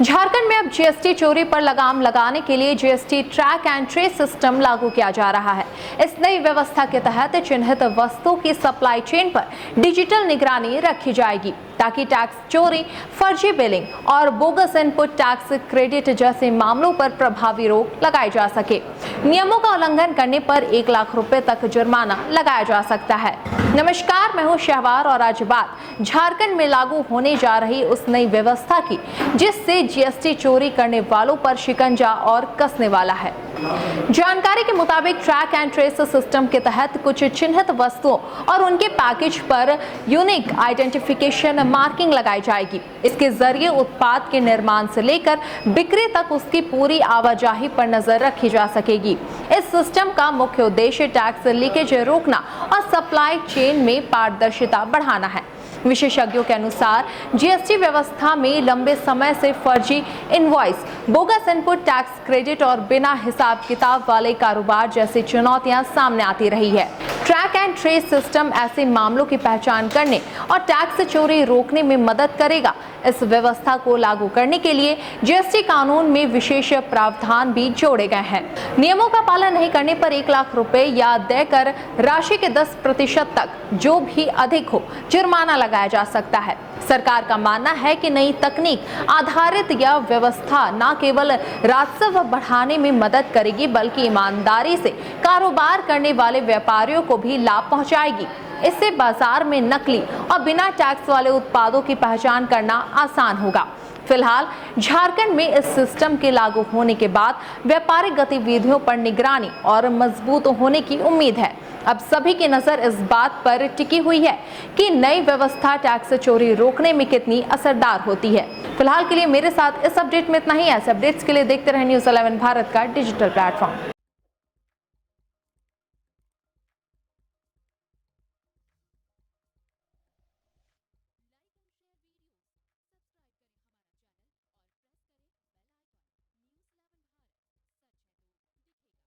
झारखंड में अब जीएसटी चोरी पर लगाम लगाने के लिए GST track and trace system लागू किया जा रहा है। इस नई व्यवस्था के तहत चिन्हित वस्तुओं की सप्लाई चेन पर डिजिटल निगरानी रखी जाएगी ताकि टैक्स चोरी, फर्जी बिलिंग और बोगस इनपुट टैक्स क्रेडिट जैसे मामलों पर प्रभावी रोक लगाई जा सके। नियमों का उल्लंघन करने पर 1 लाख रुपए तक जुर्माना लगाया जा सकता है। नमस्कार, मैं हूं शहवार और आज बात झारखंड में लागू होने जा रही उस नई व्यवस्था की जिससे जीएसटी चोरी करने वालों पर शिकंजा और कसने वाला है। जानकारी के मुताबिक ट्रैक एंड ट्रेस सिस्टम के तहत कुछ चिन्हित वस्तुओं और उनके पैकेज पर यूनिक आइडेंटिफिकेशन मार्किंग लगाई जाएगी। इसके जरिए उत्पाद के निर्माण से लेकर बिक्री तक उसकी पूरी आवाजाही पर नजर रखी जा सकेगी। इस सिस्टम का मुख्य उद्देश्य टैक्स लीकेज रोकना और सप्लाई चेन में पारदर्शिता बढ़ाना है। विशेषज्ञों के अनुसार जीएसटी व्यवस्था में लंबे समय से फर्जी invoice, bogus input tax credit और बिना हिसाब किताब वाले कारोबार जैसी चुनौतियां सामने आती रही है। ट्रैक एंड ट्रेस सिस्टम ऐसे मामलों की पहचान करने और टैक्स चोरी रोकने में मदद करेगा। इस व्यवस्था को लागू करने के लिए जीएसटी कानून में विशेष प्रावधान भी जोड़े गए हैं। नियमों का पालन नहीं करने पर 1 लाख रुपए या देकर राशि के 10% तक जो भी अधिक हो जुर्माना लगाया जा सकता है। सरकार का मानना है कि नई तकनीक आधारित यह व्यवस्था न केवल राजस्व बढ़ाने में मदद करेगी बल्कि ईमानदारी से कारोबार करने वाले व्यापारियों को भी लाभ पहुंचाएगी। इससे बाजार में नकली और बिना टैक्स वाले उत्पादों की पहचान करना आसान होगा। फिलहाल झारखंड में इस सिस्टम के लागू होने के बाद व्यापारिक गतिविधियों पर निगरानी और मजबूत होने की उम्मीद है। अब सभी की नजर इस बात पर टिकी हुई है कि नई व्यवस्था टैक्स चोरी रोकने में कितनी असरदार होती है। फिलहाल के लिए मेरे साथ इस अपडेट में इतना ही। ऐसे अपडेट्स के लिए देखते रहें न्यूज़ 11 भारत का डिजिटल प्लेटफॉर्म।